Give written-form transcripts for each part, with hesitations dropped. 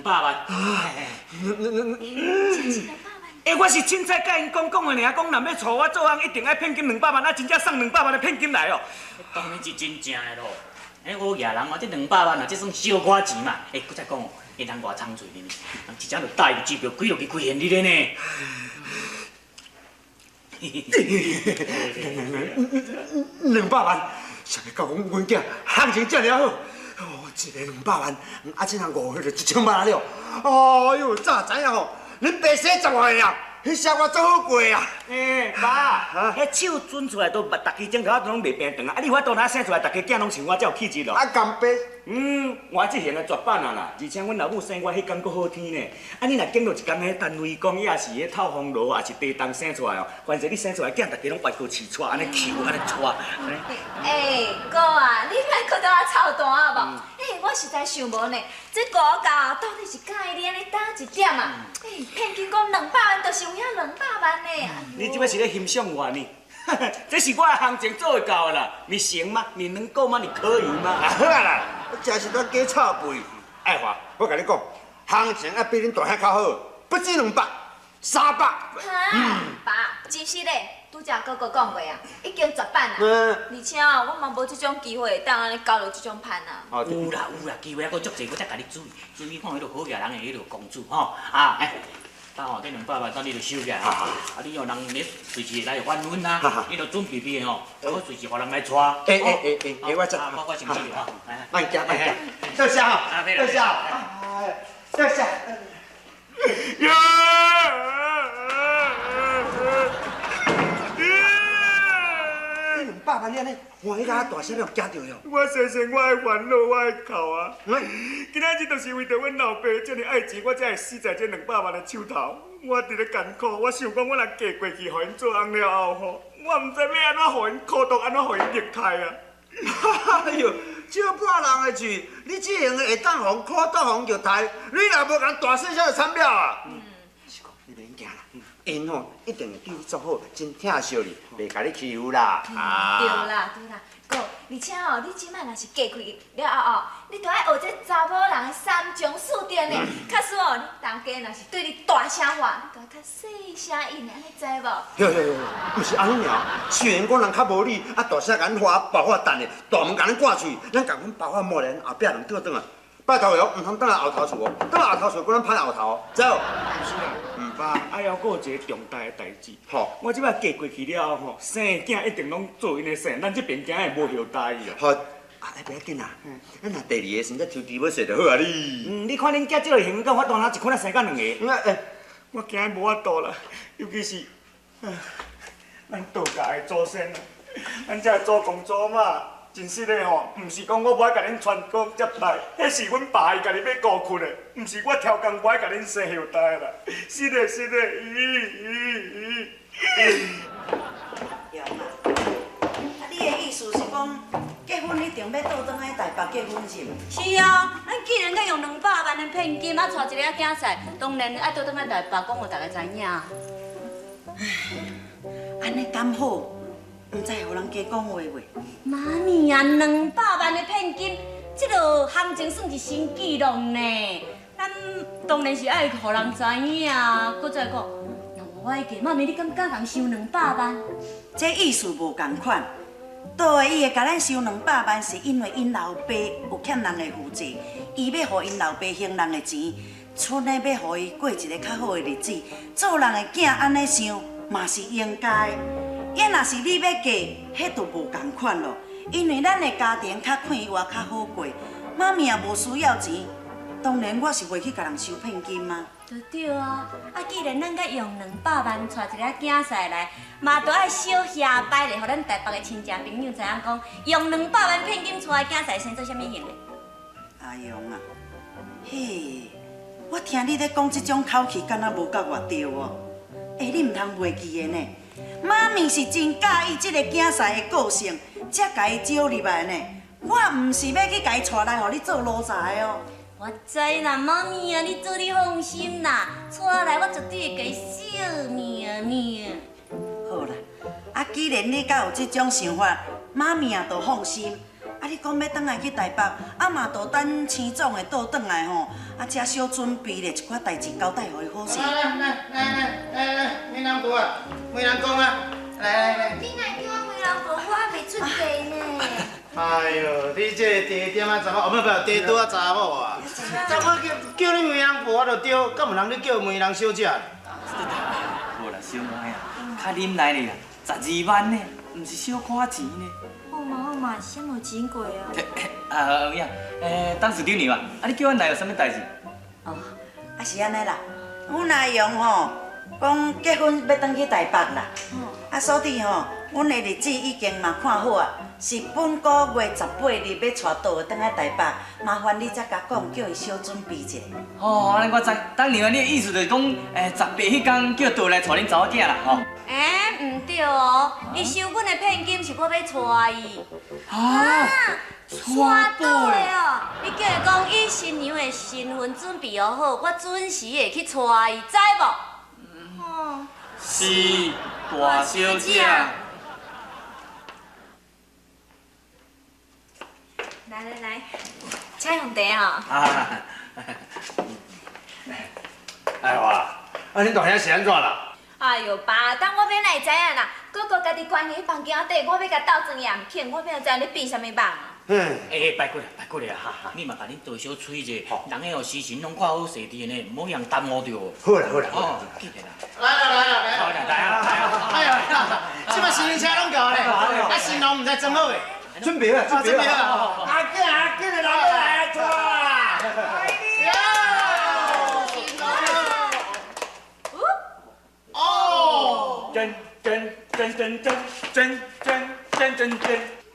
200万。我是凊彩甲因讲的尔，讲若要找我做工，一定爱骗金200万，真正送200万的骗金来哦。当然是真正的咯。乌野人嘛，这200万啊，这算小可钱嘛。搁再讲哦，会通偌长嘴呢？人一只就带入机票几落去开现日的呢。200万，想要教阮囝行情遮尔好，哦，一个200万，这样5个就1000万了。哦哟，早知影吼，恁爸生10岁啊，迄时我做好过啊。爸，迄手准出来都逐家钟头拢袂平长啊！你法度哪生出来，逐家囝拢像我，才有气质咯。干爸。我这型的绝版啊啦！而且阮老母生我迄天阁好天呢。你若经过一工，迄单位讲，也是迄透风炉，也是地动生出来哦。反正你生出来囝，逐家拢歪高饲带，安尼扣，安尼带。哥啊，你莫搁倒我操蛋好无？我实在想无呢，这国家到底是介意你安尼打一点啊？骗金讲200万，就是有遐200万呢。你即摆是咧欣赏我呢？这是我的行情做会到的啦，你行吗？你能够吗？你可以吗？好啊啦，真是在假臭背。爱华，我甲你讲，行情啊比恁大遐较好，不止200、300。爸，真是嘞，拄则哥哥讲过啊，已经绝版啦。而且我嘛无这种机会，当安尼交到这种盼啊。有啦，机会还阁足济，我才甲你注意看迄落好野人的迄落公主吼。等吼，这200万，等你就收起来吼。你有人咧随时来反阮啦，你就准备备吼，我随时互人来带。我知。我先去了吼。慢行，坐下吼，坐下，坐下。200万安尼，欢喜甲大声了惊着哟。我相信我的烦恼，我的哭啊！今仔日就是为着阮老爸这么爱钱，我才会死在这200万的手头。我伫咧艰苦，我想讲我若嫁过去，互因做翁了后吼，我毋知要安怎互因苦毒，安怎互因离开啊！哎呦，少破人的嘴，你这样会当互苦毒互入台，你若无共大细小就惨了啊！是讲你免惊啦，因吼一定会对你做好，真疼惜你，袂甲你欺负啦。对啦，哥，而且哦，你即摆若是嫁开了后，你着爱学这查某人的3从4德呢。假使哦，你大家若是对你大声话，你着较细声音的，安尼知无？哟，不是安尼尔，虽然我人较无理，大声甲咱话爆发等的，大门甲咱挂嘴，咱甲阮爆发莫连后壁两倒转啊！拜托哟，唔通等来后头厝哦，等来后头厝，搁咱歹后头，知无？是啦，爸，还要搁有一个重大的代志。好，我即摆嫁过去了后吼，生的囝一定拢做因的生，咱这边囝会无后代啦。好，不要紧啦，咱若第2个生才抽猪要洗就好啊你。你看恁囝这个型，敢法度哪一款啊生到2个？我惊无法度啦，尤其是，咱道家的祖先啊，咱这祖公祖妈。真实的吼，毋是讲我无爱甲恁传宗接代，迄是阮爸伊家己要顾困的，毋是我挑工无爱甲恁生后代啦。是的，杨啊，你的意思是讲，结婚一定要倒转来台北结婚是毋？是啊，咱既然要用200万的骗金，啊，带一个囝婿，当然爱倒转来台北，讲互大家知影。安尼敢好？唔知互人加讲话袂？妈咪啊，200万的骗金，这个行情算是新纪录呢。咱当然是爱互人知影。搁再讲，若我爱嫁，妈咪你敢敢人收200万？这意思无共款。倒的伊会甲咱收200万，是因为因老爸有欠人的负债，伊要互因老爸还人的钱，剩的要互伊过一个较好的日子。做人的囝安尼想，嘛是应该。也若是你要嫁，迄就无共款咯。因为咱的家庭较快活、较好过，妈咪也无需要钱，当然我是袂去甲人收骗金嘛。对啊，既然咱甲用200万带一个囝婿来，嘛着爱小下摆咧，互咱台北的亲戚朋友知影讲，用200万骗金带囝婿先做啥物用咧？阿勇啊，嘿，我听你咧讲这种口气，敢若无够偌对哦。你唔通袂记的呢。妈咪是真介意这个囝婿的个性，才甲伊招入来呢。我唔是要去甲伊带来，互你做奴才的哦。我知啦，妈咪啊，你做你放心啦，带来我绝对会甲伊惜命。好啦，既然你敢有这种想法，妈咪也都放心。啊，你讲要倒来去台北，啊嘛都等青总会倒转来吼，啊，才小准备咧一寡代志交代互伊好势。来，梅兰婆啊，梅兰公啊，来。你若叫我梅兰婆，我还未出嫁呢。哎呦，你这地点啊查某，不，地多啊查某啊。怎么叫你梅兰婆我就对，敢有人咧叫梅兰小姐？无啦，小妹啊，较忍耐咧啦，12万呢，毋是小可钱呢。好嘛，啥无钱过啊？有影，当时长娘啊，你叫阮来有啥物代志？哦，啊是安尼啦，阮阿勇吼讲结婚要转去台北啦，啊所以吼，阮的日子已经嘛看好啊，是本个月18日要带倒转来台北，麻烦你才甲讲，叫伊小准备一下。哦，安尼我知，当娘啊，你的意思就是讲，18迄天叫倒来带恁查某囝啦，吼。唔对哦，伊收阮的聘金是我要带伊。啊，带倒的哦，你叫伊讲以新娘的身份准备好，我准时会去带伊，知无？哦。是大小姐。来，请用茶哦。哎哇，啊恁大兄是安怎啦？哎呦爸，等我要来知影啦，哥哥家己关起房间底，我要甲斗阵也唔肯，我要知影你变啥物梦。拜过来哈！你嘛甲恁多小吹者，人个哦时辰拢看好势伫呢，唔好让耽误着。好啦，哦，记得啦。来，哎呀，即摆新年车拢到咧，啊新郎唔知装好未？准备啊！阿囡的老婆来拖啦！哦，真。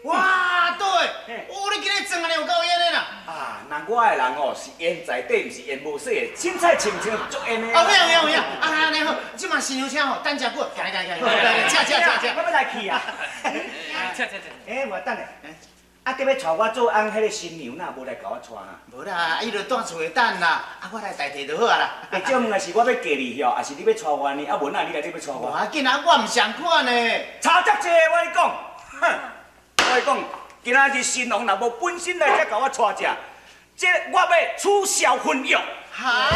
哇，对，你今日装安尼有够烟的啦！啊，那我的人哦是烟在底，毋是烟无洗的，凊彩清清足烟的。有影，啊安尼好，即马新娘车吼，等遮久，行，我要来去啊！我等下，啊，得要带我做翁，迄个新娘哪无来甲我带啊？无啦，伊就住厝里等啦，啊我来代替就好啊啦。这问的是我要嫁你哦，还是你要带我呢？啊，文啊，你来你要带我？哇，竟然我唔想看呢！差足济，我跟你讲，哼，我跟你讲，今仔日新郎若无本身来才甲我带这，这我要取消婚约。哈？